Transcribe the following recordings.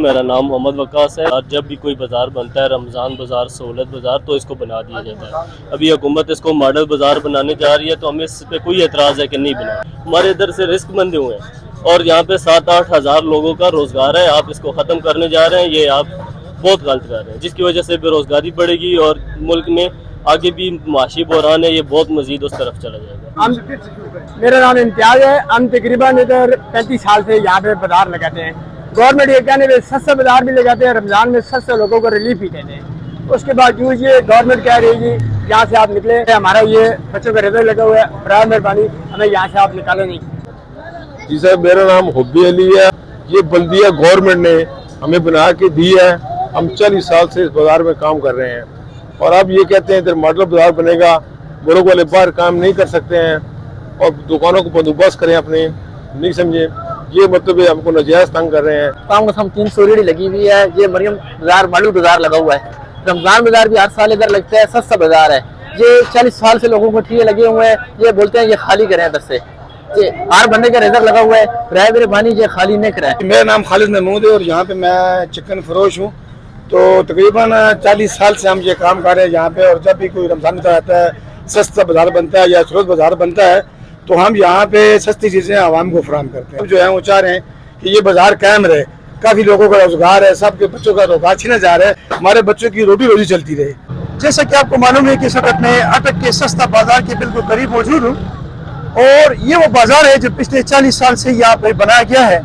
میرا نام محمد وقاص ہے اور جب بھی کوئی بازار بنتا ہے رمضان بازار سہولت بازار تو اس کو بنا دیا جاتا ہے. ابھی حکومت اس کو ماڈل بازار بنانے جا رہی ہے تو ہمیں اس پہ کوئی اعتراض ہے کہ نہیں بنا. ہمارے ادھر سے رزق بندے ہوئے ہیں اور یہاں پہ 7-8 ہزار لوگوں کا روزگار ہے. آپ اس کو ختم کرنے جا رہے ہیں, یہ آپ بہت غلط کر رہے ہیں جس کی وجہ سے بے روزگاری بڑھے گی اور ملک میں آگے بھی معاشی بحران ہے, یہ بہت مزید اس طرف چلا جائے گا. میرا نام امتیاز ہے. ہم تقریباً ادھر 35 سال سے یہاں پہ بازار لگاتے ہیں. گورنمنٹ یہ کہنے میں سستا بازار بھی لگاتے ہیں, رمضان میں سستے لوگوں کو ریلیف بھی دیتے ہیں. اس کے باوجود یہ گورنمنٹ کہہ رہی ہے جی یہاں سے آپ نکلے, ہمارا یہ بچوں کا رزق لگا ہوا ہے, برائے مہربانی ہمیں یہاں سے آپ نکالے نہیں. جی صاحب, میرا نام حبی علی ہے. یہ بلدیہ گورنمنٹ نے ہمیں بنا کے دی ہے. ہم 40 سال سے اس بازار میں کام کر رہے ہیں اور اب یہ کہتے ہیں ادھر ماڈل بازار بنے گا, گھروں والے باہر کام نہیں کر سکتے ہیں اور دکانوں کو بندوبست کریں اپنے, نہیں سمجھے. یہ مطلب ہے ہم کو ناجائز تنگ کر رہے ہیں. کام ہم 300 ریڑھی لگی ہوئی ہے. یہ مریم بازار ماڈل بازار لگا ہوا ہے. رمضان بازار بھی ہر سال ادھر لگتا ہے, سستا بازار ہے. یہ 40 سال سے لوگوں کو ٹھیے لگے ہوئے ہیں. یہ بولتے ہیں یہ خالی کریں ادھر سے, ہر بندے کا رزق لگا ہوا ہے, برائے مہربانی یہ خالی نہیں کرائے. میرا نام خالد محمود ہے اور یہاں پہ میں چکن فروش ہوں. تو تقریباً 40 سال سے ہم یہ کام کر رہے ہیں یہاں پہ, اور جب بھی کوئی رمضان آتا ہے, سستا بازار بنتا ہے یا سہولت بازار بنتا ہے تو ہم یہاں پہ سستی چیزیں عوام کو فراہم کرتے ہیں. جو ہے وہ چاہ رہے ہیں کہ یہ بازار قائم رہے, کافی لوگوں کا روزگار ہے, سب کے بچوں کا روزگار چھینا جا رہا ہے, ہمارے بچوں کی روزی چلتی رہے. جیسا کہ آپ کو معلوم ہے کہ اس وقت میں اٹک کے سستا بازار کے بالکل قریب موجود ہوں, اور یہ وہ بازار ہے جو پچھلے 40 سال سے یہاں پہ بنایا گیا ہے.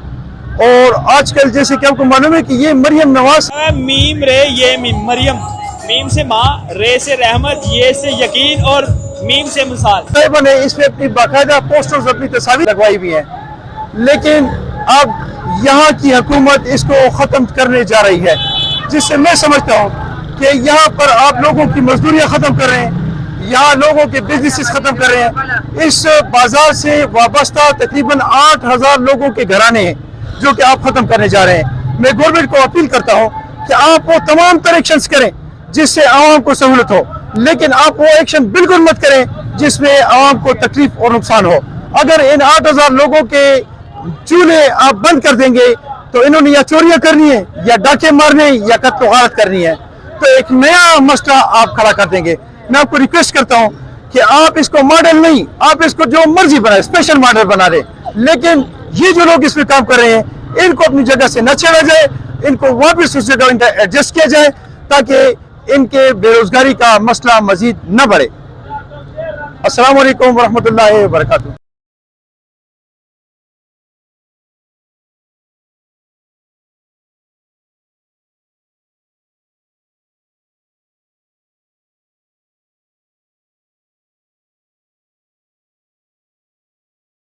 اور آج کل جیسے کہ آپ کو معلوم ہے کہ یہ مریم نواز میم رے یہ مریم, میم سے ماں, رے سے رحمت, یہ سے یقین اور میم سے مثال. طیبہ نے اس پہ اپنی باقاعدہ پوسٹرز اپنی تصاویر لگوائی ہوئی ہیں, لیکن اب یہاں کی حکومت اس کو ختم کرنے جا رہی ہے, جس سے میں سمجھتا ہوں کہ یہاں پر آپ لوگوں کی مزدوریاں ختم کر رہے ہیں, یہاں لوگوں کے بزنسز ختم کر رہے ہیں. اس بازار سے وابستہ تقریباً 8,000 لوگوں کے گھرانے ہیں جو کہ آپ ختم کرنے جا رہے ہیں. میں گورنمنٹ کو اپیل کرتا ہوں کہ آپ وہ تمام تر ایکشنز کریں جس سے عوام کو سہولت ہو, لیکن آپ وہ ایکشن بالکل مت کریں جس میں عوام کو تکلیف اور نقصان ہو. اگر ان 8,000 لوگوں کے چولہے آپ بند کر دیں گے تو انہوں نے یا چوریاں کرنی ہے یا ڈاکے مارنے یا قتل و غارت کرنی ہے, تو ایک نیا مسئلہ آپ کھڑا کر دیں گے. میں آپ کو ریکویسٹ کرتا ہوں کہ آپ اس کو ماڈل نہیں, آپ اس کو جو مرضی بنائیں, اسپیشل ماڈل بنا دیں, لیکن یہ جو لوگ اس میں کام کر رہے ہیں ان کو اپنی جگہ سے نہ چھیڑا جائے, ان کو واپس اس جگہ ایڈجسٹ کیا جائے تاکہ ان کے بے روزگاری کا مسئلہ مزید نہ بڑھے. السلام علیکم ورحمۃ اللہ وبرکاتہ.